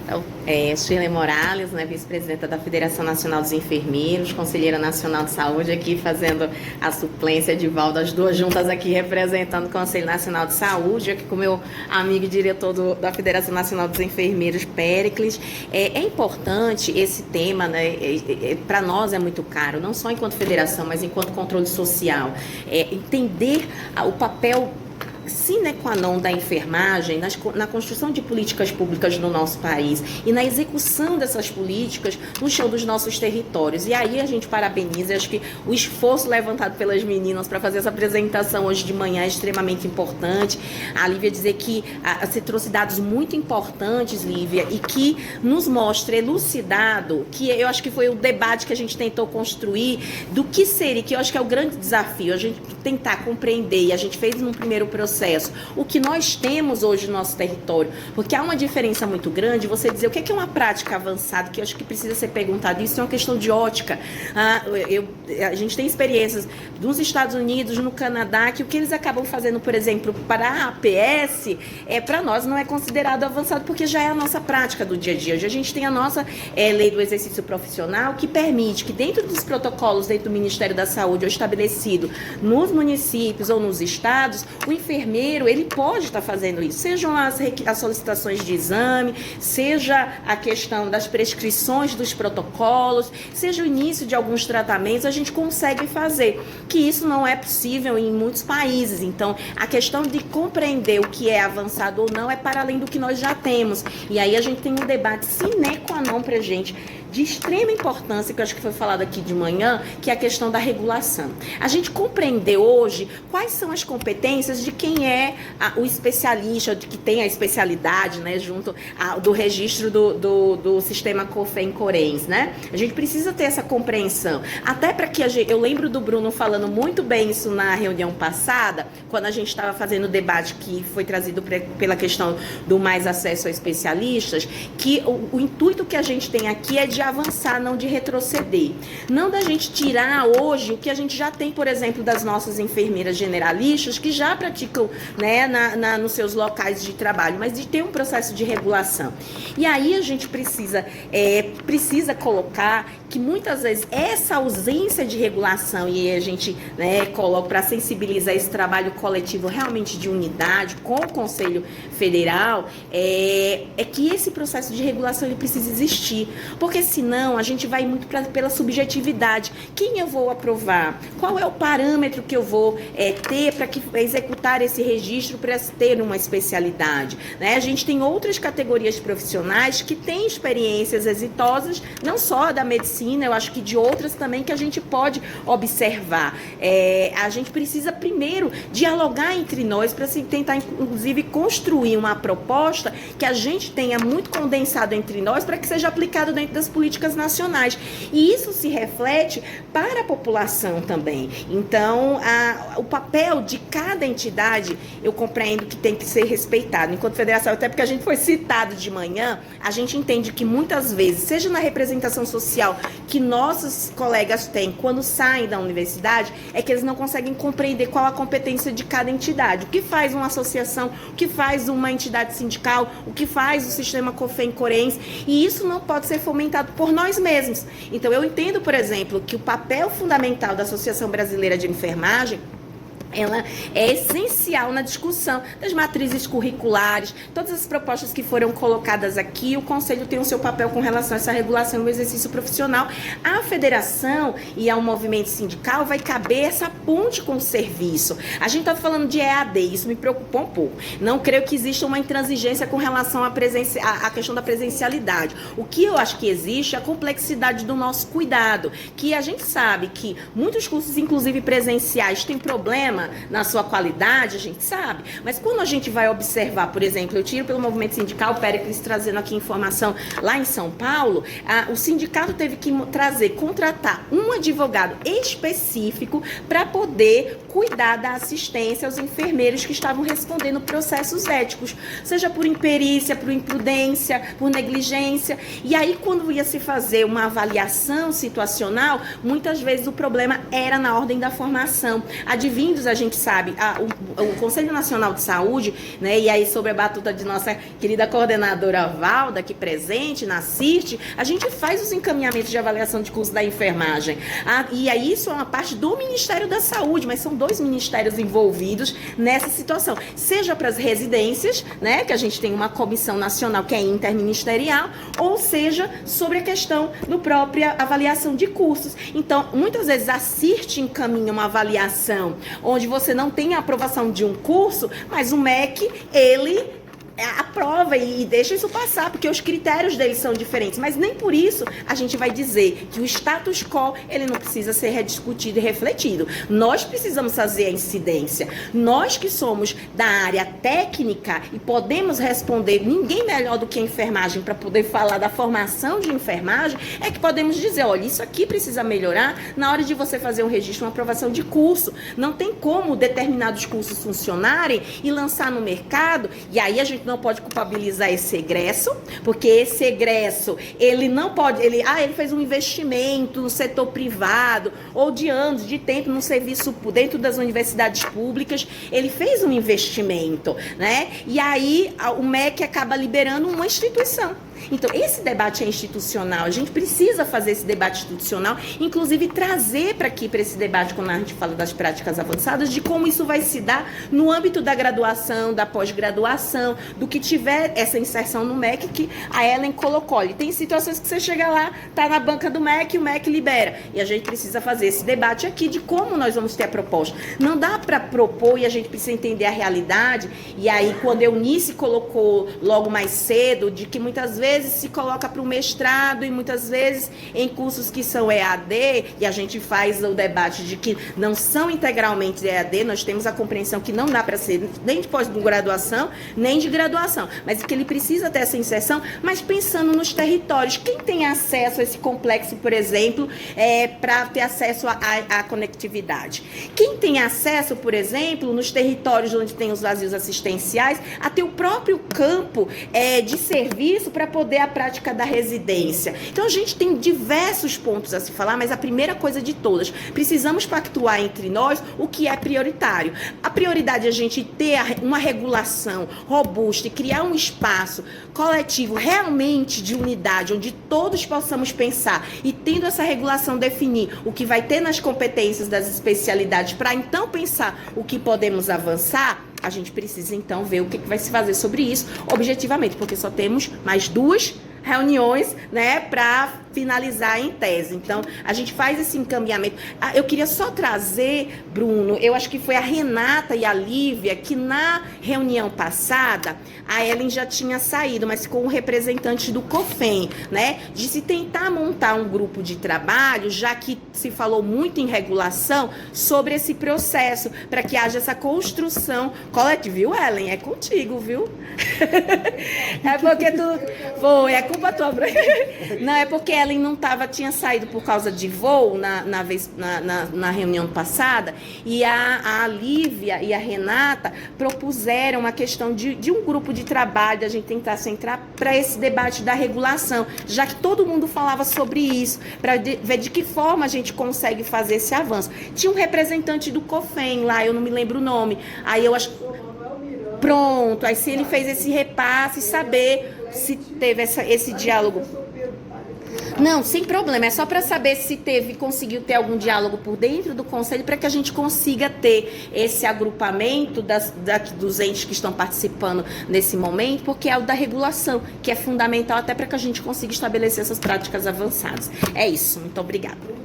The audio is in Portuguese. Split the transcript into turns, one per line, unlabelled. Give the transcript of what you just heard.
Então, Shirley Morales, né, vice-presidenta da Federação Nacional dos Enfermeiros, conselheira nacional de saúde, aqui fazendo a suplência de Valdo, as duas juntas aqui representando o Conselho Nacional de Saúde, aqui com o meu amigo e diretor da Federação Nacional dos Enfermeiros, Péricles. É importante esse tema, né, para nós é muito caro, não só enquanto federação, mas enquanto controle social. Entender o papel sine qua non da enfermagem na construção de políticas públicas no nosso país e na execução dessas políticas no chão dos nossos territórios. E aí a gente parabeniza, acho que o esforço levantado pelas meninas para fazer essa apresentação hoje de manhã é extremamente importante. A Lívia dizer que você trouxe dados muito importantes, Lívia, e que nos mostra elucidado, que eu acho que foi o debate que a gente tentou construir do que seria, que eu acho que é o grande desafio, a gente tentar compreender, e a gente fez num primeiro processo, o que nós temos hoje no nosso território, porque há uma diferença muito grande você dizer o que é uma prática avançada, que eu acho que precisa ser perguntado, isso é uma questão de ótica. A gente tem experiências dos Estados Unidos, no Canadá, que o que eles acabam fazendo, por exemplo, para a APS, para nós não é considerado avançado, porque já é a nossa prática do dia a dia. Hoje a gente tem a nossa lei do exercício profissional, que permite que dentro dos protocolos, dentro do Ministério da Saúde, ou estabelecido nos municípios ou nos estados, o enfermeiro, ele pode estar fazendo isso, sejam as solicitações de exame, seja a questão das prescrições dos protocolos, seja o início de alguns tratamentos, a gente consegue fazer, que isso não é possível em muitos países. Então, a questão de compreender o que é avançado ou não é para além do que nós já temos. E aí a gente tem um debate sine qua non para a gente, de extrema importância, que eu acho que foi falado aqui de manhã, que é a questão da regulação. A gente compreender hoje quais são as competências de quem é o especialista, de que tem a especialidade, né, junto do registro do sistema COFEM-CORENS, né? A gente precisa ter essa compreensão. Até para que eu lembro do Bruno falando muito bem isso na reunião passada, quando a gente estava fazendo o debate que foi trazido pela questão do mais acesso a especialistas, que o intuito que a gente tem aqui é de avançar, não de retroceder. Não da gente tirar hoje o que a gente já tem, por exemplo, das nossas enfermeiras generalistas, que já praticam, né, nos seus locais de trabalho, mas de ter um processo de regulação. E aí a gente precisa colocar que muitas vezes essa ausência de regulação, e a gente, né, coloca para sensibilizar esse trabalho coletivo realmente de unidade com o Conselho Federal, é que esse processo de regulação ele precisa existir, porque senão a gente vai muito pela subjetividade. Quem eu vou aprovar? Qual é o parâmetro que eu vou ter para executar esse registro para ter uma especialidade? Né? A gente tem outras categorias profissionais que têm experiências exitosas, não só da medicina, eu acho que de outras também que a gente pode observar. A gente precisa primeiro dialogar entre nós para tentar, inclusive, construir uma proposta que a gente tenha muito condensado entre nós para que seja aplicado dentro das políticas nacionais. E isso se reflete para a população também. Então, o papel de cada entidade, eu compreendo que tem que ser respeitado. Enquanto federação, até porque a gente foi citado de manhã, a gente entende que muitas vezes, seja na representação social que nossos colegas têm quando saem da universidade, é que eles não conseguem compreender qual a competência de cada entidade. O que faz uma associação, o que faz uma entidade sindical, o que faz o sistema COFEM-CORENS, e isso não pode ser fomentado por nós mesmos. Então, eu entendo, por exemplo, que o papel fundamental da Associação Brasileira de Enfermagem, ela é essencial na discussão das matrizes curriculares, todas as propostas que foram colocadas aqui, o Conselho tem o seu papel com relação a essa regulação do exercício profissional. A federação e ao movimento sindical vai caber essa ponte com o serviço. A gente está falando de EAD, isso me preocupou um pouco. Não creio que exista uma intransigência com relação à questão da presencialidade. O que eu acho que existe é a complexidade do nosso cuidado, que a gente sabe que muitos cursos, inclusive presenciais, têm problema na sua qualidade, a gente sabe, mas quando a gente vai observar, por exemplo, eu tiro pelo movimento sindical, o Péricles trazendo aqui informação lá em São Paulo, o sindicato teve que contratar um advogado específico para poder cuidar da assistência aos enfermeiros que estavam respondendo processos éticos, seja por imperícia, por imprudência, por negligência. E aí, quando ia se fazer uma avaliação situacional, muitas vezes o problema era na ordem da formação. Advindos a gente sabe, o Conselho Nacional de Saúde, né, e aí sobre a batuta de nossa querida coordenadora Valda, aqui presente na CIRT, a gente faz os encaminhamentos de avaliação de curso da enfermagem. E aí isso é uma parte do Ministério da Saúde, mas são 2 ministérios envolvidos nessa situação. Seja para as residências, né, que a gente tem uma comissão nacional que é interministerial, ou seja, sobre a questão do própria avaliação de cursos. Então, muitas vezes a CIRT encaminha uma avaliação onde você não tem a aprovação de um curso, mas o MEC, ele aprova e deixa isso passar, porque os critérios deles são diferentes, mas nem por isso a gente vai dizer que o status quo, ele não precisa ser rediscutido e refletido. Nós precisamos fazer a incidência. Nós que somos da área técnica e podemos responder, ninguém melhor do que a enfermagem para poder falar da formação de enfermagem, é que podemos dizer, olha, isso aqui precisa melhorar na hora de você fazer um registro, uma aprovação de curso. Não tem como determinados cursos funcionarem e lançar no mercado, e aí a gente não pode culpabilizar esse egresso, porque esse egresso, ele não pode, ele fez um investimento no setor privado, ou de anos, de tempo, no serviço dentro das universidades públicas, ele fez um investimento, né? E aí o MEC acaba liberando uma instituição. Então, esse debate é institucional, a gente precisa fazer esse debate institucional, inclusive trazer para aqui, para esse debate, quando a gente fala das práticas avançadas, de como isso vai se dar no âmbito da graduação, da pós-graduação, do que tiver essa inserção no MEC, que a Ellen colocou. Olha, tem situações que você chega lá, tá na banca do MEC e o MEC libera. E a gente precisa fazer esse debate aqui de como nós vamos ter a proposta. Não dá para propor e a gente precisa entender a realidade. E aí, quando a Eunice colocou logo mais cedo, de que muitas vezes se coloca para o mestrado e muitas vezes em cursos que são EAD, e a gente faz o debate de que não são integralmente EAD, nós temos a compreensão que não dá para ser nem de pós-graduação, nem de graduação, mas que ele precisa ter essa inserção, mas pensando nos territórios. Quem tem acesso a esse complexo, por exemplo, para ter acesso à conectividade? Quem tem acesso, por exemplo, nos territórios onde tem os vazios assistenciais, a ter o próprio campo de serviço para poder a prática da residência. Então, a gente tem diversos pontos a se falar, mas a primeira coisa de todas, precisamos pactuar entre nós o que é prioritário. A prioridade é a gente ter uma regulação robusta e criar um espaço coletivo realmente de unidade, onde todos possamos pensar e, tendo essa regulação, definir o que vai ter nas competências das especialidades para, então, pensar o que podemos avançar. A gente precisa, então, ver o que vai se fazer sobre isso, objetivamente, porque só temos mais 2 reuniões, né, para finalizar em tese. Então, a gente faz esse encaminhamento. Eu queria só trazer, Bruno, eu acho que foi a Renata e a Lívia, que na reunião passada, a Ellen já tinha saído, mas com o representante do COFEM, né, de se tentar montar um grupo de trabalho, já que se falou muito em regulação, sobre esse processo, para que haja essa construção coletiva. Viu, Ellen? É contigo, viu? É porque tu... Foi, é culpa tua. Não, é porque Ellen não tinha saído por causa de voo na reunião passada, e a Lívia e a Renata propuseram uma questão de um grupo de trabalho, a gente tentar centrar para esse debate da regulação, já que todo mundo falava sobre isso, para ver de que forma a gente consegue fazer esse avanço. Tinha um representante do COFEM lá, eu não me lembro o nome, aí eu acho... Pronto, aí se ele fez esse repasse, saber se teve esse diálogo. Não, sem problema, é só para saber se conseguiu ter algum diálogo por dentro do conselho, para que a gente consiga ter esse agrupamento dos entes que estão participando nesse momento, porque é o da regulação, que é fundamental até para que a gente consiga estabelecer essas práticas avançadas. É isso, muito obrigada.